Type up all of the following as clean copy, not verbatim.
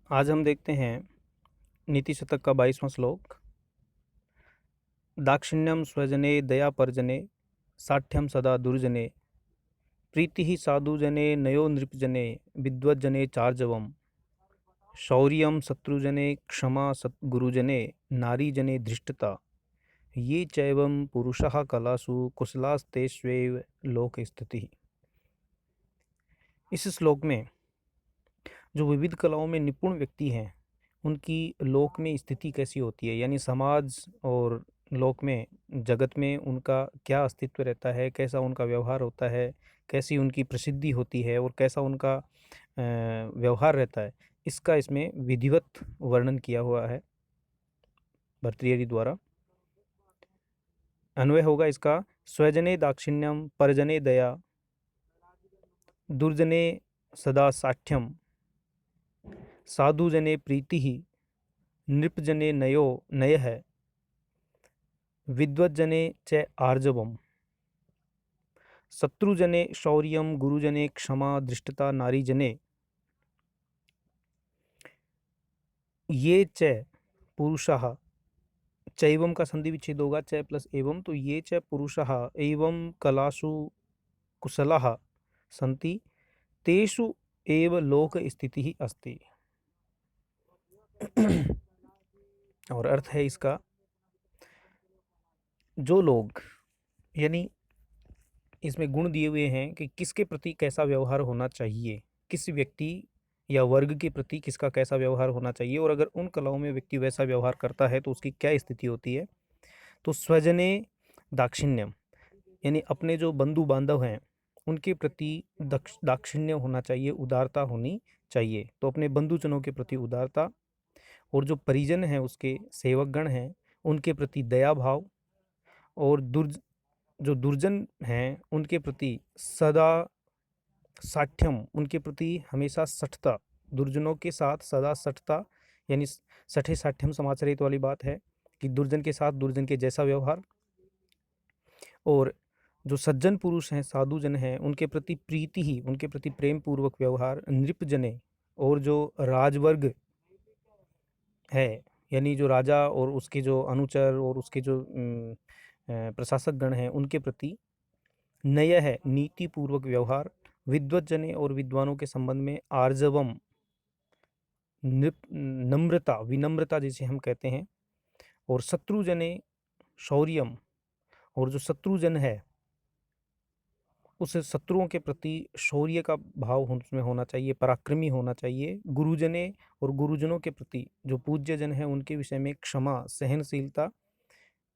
आज हम देखते हैं नीति शतक का 22वां श्लोक। दाक्षिण्यम स्वजने दया परजने साठ्यम सदा दुर्जने प्रीति साधुजने नयो नृपजने विद्वज्जने चार्जवम शौर्यम शत्रुजने क्षमा गुरुजने नारीजने धृष्टता ये चैवं पुरुषः कलासु कुशलास्तेष्वेव लोक स्थिति। इस श्लोक में जो विविध कलाओं में निपुण व्यक्ति हैं उनकी लोक में स्थिति कैसी होती है, यानी समाज और लोक में, जगत में उनका क्या अस्तित्व रहता है, कैसा उनका व्यवहार होता है, कैसी उनकी प्रसिद्धि होती है और कैसा उनका व्यवहार रहता है, इसका इसमें विधिवत वर्णन किया हुआ है भर्तृहरि द्वारा। अन्वय होगा इसका। स्वजने दाक्षिण्यम परजने दया दुर्जने सदा साठ्यम साधुजने प्रीति नृपजने नयः विद्वज्जने च आर्जवम् शत्रुजने शौर्यम गुरुजने क्षमा धृष्टता नारीजने ये च पुरुषः। चैवम का संधि विच्छेद होगा, च प्लस एवं, तो ये च पुरुषः एवं कलासु कुशलः सन्ति तेषु एव लोक स्थितिः अस्ति। और अर्थ है इसका, जो लोग, यानी इसमें गुण दिए हुए हैं कि किसके प्रति कैसा व्यवहार होना चाहिए, किस व्यक्ति या वर्ग के प्रति किसका कैसा व्यवहार होना चाहिए, और अगर उन कलाओं में व्यक्ति वैसा व्यवहार करता है तो उसकी क्या स्थिति होती है। तो स्वजने दाक्षिण्यम, यानी अपने जो बंधु बांधव हैं उनके प्रति दाक्षिण्य होना चाहिए, उदारता होनी चाहिए। तो अपने बंधुजनों के प्रति उदारता, और जो परिजन हैं उसके सेवकगण हैं उनके प्रति दया भाव, और जो दुर्जन हैं उनके प्रति सदा साठ्यम, उनके प्रति हमेशा सठता, दुर्जनों के साथ सदा सठता, यानी सठे साठ्यम समाचरित वाली बात है कि दुर्जन के साथ दुर्जन के जैसा व्यवहार। और जो सज्जन पुरुष हैं, साधुजन हैं, उनके प्रति प्रीति ही, उनके प्रति प्रेम पूर्वक व्यवहार। नृपजने, और जो राजवर्ग है, यानी जो राजा और उसके जो अनुचर और उसके जो प्रशासक गण हैं उनके प्रति नय है, नीति पूर्वक व्यवहार। विद्वज्जने, और विद्वानों के संबंध में आर्जवम, नम्रता, विनम्रता जिसे हम कहते हैं। और शत्रुजने शौर्यम, और जो शत्रुजन है उस शत्रुओं के प्रति शौर्य का भाव उसमें होना चाहिए, पराक्रमी होना चाहिए। गुरुजने, और गुरुजनों के प्रति जो पूज्य जन है उनके विषय में क्षमा, सहनशीलता।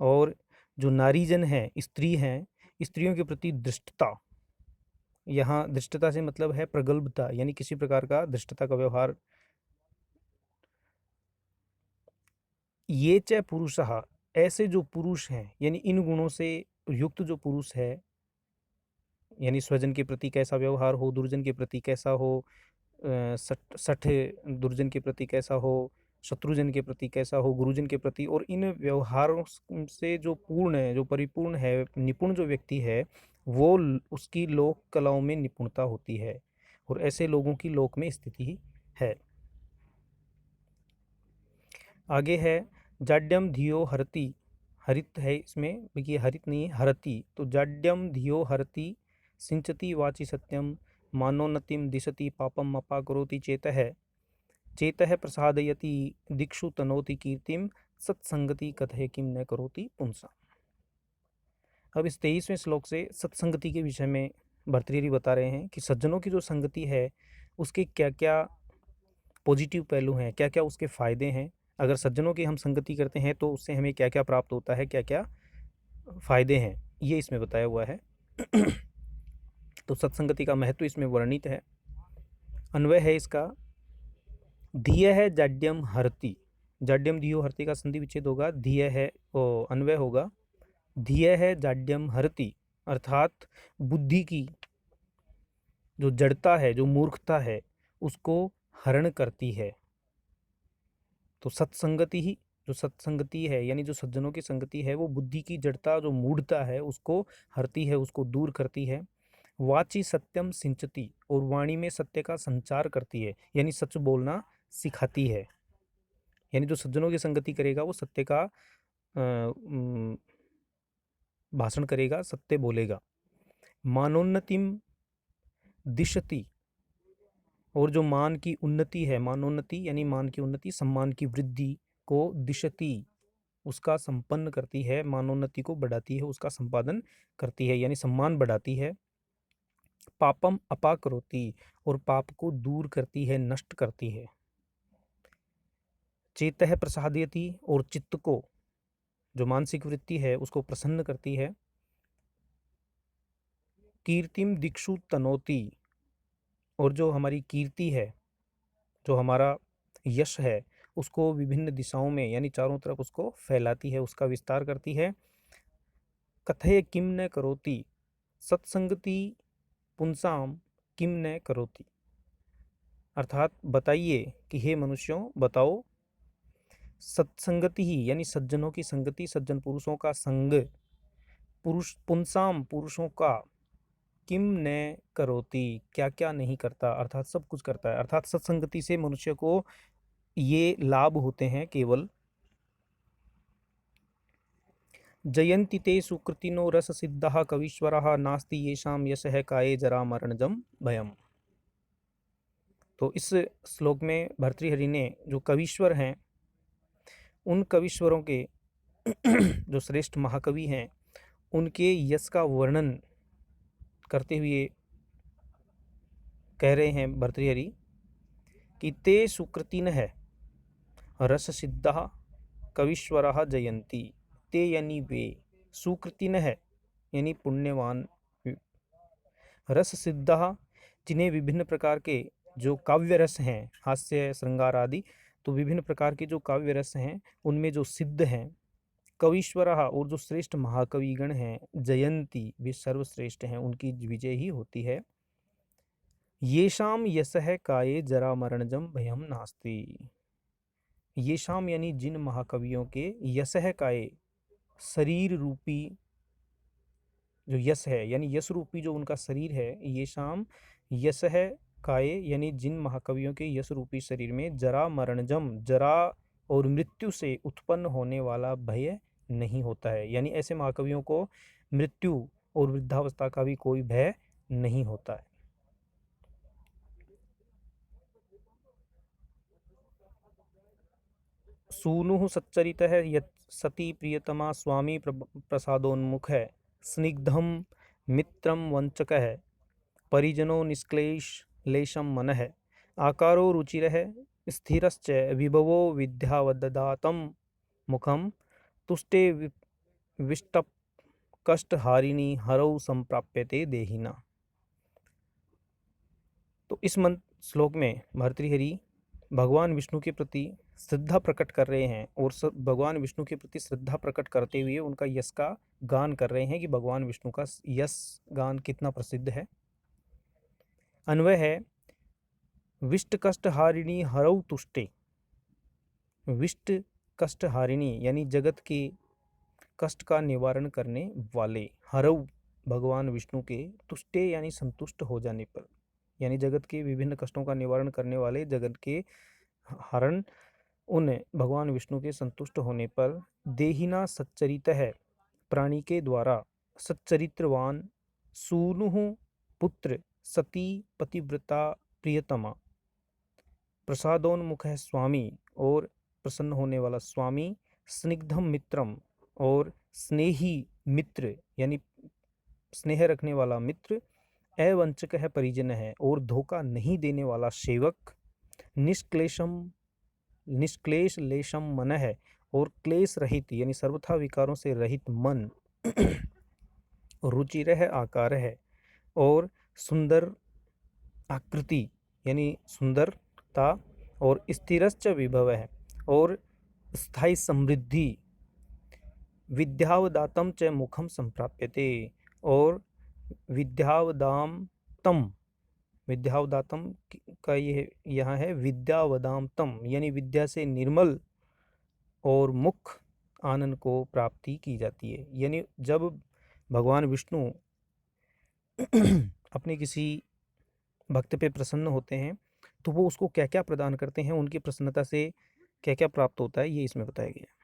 और जो नारीजन है, स्त्री हैं, स्त्रियों के प्रति धृष्टता। यहाँ धृष्टता से मतलब है प्रगल्भता, यानी किसी प्रकार का धृष्टता का व्यवहार। ये च पुरुषः, ऐसे जो पुरुष हैं, यानी इन गुणों से युक्त जो पुरुष है, यानी स्वजन के प्रति कैसा व्यवहार हो, दुर्जन के प्रति कैसा हो, सठ दुर्जन के प्रति कैसा हो, शत्रुजन के प्रति कैसा हो, गुरुजन के प्रति, और इन व्यवहारों से जो पूर्ण है, जो परिपूर्ण है, निपुण जो व्यक्ति है, वो उसकी लोक कलाओं में निपुणता होती है, और ऐसे लोगों की लोक में स्थिति ही है। आगे है जाड्यम धियो हरति, हरित है इसमें, देखिए हरित नहीं है, हरति। तो जाड्यम धियो हरति सिंचति वाचि सत्यम मानोन्नतिम दिशति पापम अपाकरोति चेतः चेतः प्रसादयति दिक्षु तनोति कीर्तिम सत्संगति कथय किम न करोति पुंसा। अब इस 23वें श्लोक से सत्संगति के विषय में भर्तृहरि बता रहे हैं कि सज्जनों की जो संगति है उसके क्या क्या पॉजिटिव पहलू हैं, क्या क्या उसके फायदे हैं। अगर सज्जनों की हम संगति करते हैं तो उससे हमें क्या क्या प्राप्त होता है, क्या क्या फायदे हैं, ये इसमें बताया हुआ है। तो सत्संगति का महत्व इसमें वर्णित है। अन्वय है इसका, धिय है जाड्यम हरति, जाड्यम धियो हरति का संधि विच्छेद होगा, धिय है, अन्वय होगा धिय है जाड्यम हरति, अर्थात बुद्धि की जो जड़ता है, जो मूर्खता है, उसको हरण करती है। तो सत्संगति ही, जो सत्संगति है यानी जो सज्जनों की संगति है, वो बुद्धि की जड़ता, जो मूढ़ता है, उसको हरती है, उसको दूर करती है। वाची सत्यम सिंचती, और वाणी में सत्य का संचार करती है, यानी सच बोलना सिखाती है। यानी जो सज्जनों की संगति करेगा वो सत्य का भाषण करेगा, सत्य बोलेगा। मानोन्नतिम दिशति, और जो मान की उन्नति है, मानोन्नति यानी मान की उन्नति, सम्मान की वृद्धि को दिशति उसका संपन्न करती है, मानोन्नति को बढ़ाती है, उसका संपादन करती है, यानी सम्मान बढ़ाती है। पापम अपाकरोति, और पाप को दूर करती है, नष्ट करती है। चेतः प्रसादयति, और चित्त को, जो मानसिक वृत्ति है उसको प्रसन्न करती है। कीर्तिम दिक्षु तनोति, और जो हमारी कीर्ति है, जो हमारा यश है, उसको विभिन्न दिशाओं में यानी चारों तरफ उसको फैलाती है, उसका विस्तार करती है। कथय किम न करोति, सत्संगति पुंसाम किम न करोति, अर्थात बताइए कि हे मनुष्यों बताओ, सत्संगति ही यानी सज्जनों की संगति, सज्जन पुरुषों का संग, पुरुष पुंसाम पुरुषों का, किम न करोति क्या क्या नहीं करता, अर्थात सब कुछ करता है। अर्थात सत्संगति से मनुष्य को ये लाभ होते हैं केवल। जयन्ति ते सुकृतिनो रस सिद्धः कवीश्वरः नास्ति येषां यशः काये जरा मरणजम भयम। तो इस श्लोक में भर्तृहरि ने जो कवीश्वर हैं, उन कवीश्वरों के जो श्रेष्ठ महाकवि हैं, उनके यश का वर्णन करते हुए कह रहे हैं भर्तृहरि कि ते सुकृतिन है रस सिद्धः कवीश्वरः जयंती। ते यानी वे, सुकृतिन है यानी पुण्यवान, रस सिद्धः जिन्हें विभिन्न प्रकार के जो काव्य रस हैं, हास्य श्रृंगार आदि, तो विभिन्न प्रकार के जो काव्य रस हैं उनमें जो सिद्ध हैं, कवीश्वरः और जो श्रेष्ठ महाकविगण हैं, जयंती वे सर्वश्रेष्ठ हैं, उनकी विजय ही होती है। येषाम यशः काये जरा मरणजम भयम नास्ति, येषाम यानी जिन महाकवियों के, यशः काये शरीर रूपी जो यश है, यानी यश रूपी जो उनका शरीर है, येषाम यशः काये यानी जिन महाकवियों के यश रूपी शरीर में जरा मरणजम, जरा और मृत्यु से उत्पन्न होने वाला भय नहीं होता है। यानी ऐसे महाकवियों को मृत्यु और वृद्धावस्था का भी कोई भय नहीं होता है। सूनुः सच्चरितः यत् सती प्रियतमा स्वामी प्रसादोन्मुख है, स्निग्धम मित्रम वंचकः परिजनो निष्क्लेश लेशम मनः, आकारो रुचिरः स्थिरश्च विभवो विद्यावददातं मुखम तुष्टे विष्टप कष्टहारिणी हरौ संप्राप्यते देहिना। तो इस श्लोक में भर्तृहरि भगवान विष्णु के प्रति श्रद्धा प्रकट कर रहे हैं, और भगवान विष्णु के प्रति श्रद्धा प्रकट करते हुए उनका यश का गान कर रहे हैं कि भगवान विष्णु का यश गान कितना प्रसिद्ध है। अन्वय है विष्ट कष्टहारिणी हरौ तुष्टे, विष्ट कष्टहारिणी यानी जगत के कष्ट का निवारण करने वाले, हरौ भगवान विष्णु के, तुष्टे यानी संतुष्ट हो जाने पर, यानी जगत के विभिन्न कष्टों का निवारण करने वाले, जगत के हरण उन भगवान विष्णु के संतुष्ट होने पर, देहिना सच्चरित है प्राणी के द्वारा, सच्चरित्रवान, सूनुः पुत्र, सती पतिव्रता प्रियतमा, प्रसादोन्मुख है स्वामी और प्रसन्न होने वाला स्वामी, स्निग्धम मित्रम और स्नेही मित्र यानी स्नेह रखने वाला मित्र, अवंचक है परिजन है और धोखा नहीं देने वाला सेवक, निष्क्लेश लेशम मन है और क्लेश रहित यानी सर्वथा विकारों से रहित मन, रुचिर है आकार है और सुंदर आकृति यानी सुंदरता, और स्थिरश्च विभव है और स्थायी समृद्धि, विद्यावदातम च मुखम संप्राप्यते, और विद्यावदाम तम, विद्यावदातम का ये यहाँ है विद्यावदाम तम यानी विद्या से निर्मल और मुख आनंद को प्राप्ति की जाती है। यानी जब भगवान विष्णु अपने किसी भक्त पे प्रसन्न होते हैं तो वो उसको क्या क्या प्रदान करते हैं, उनकी प्रसन्नता से क्या क्या प्राप्त होता है, ये इसमें बताया गया है।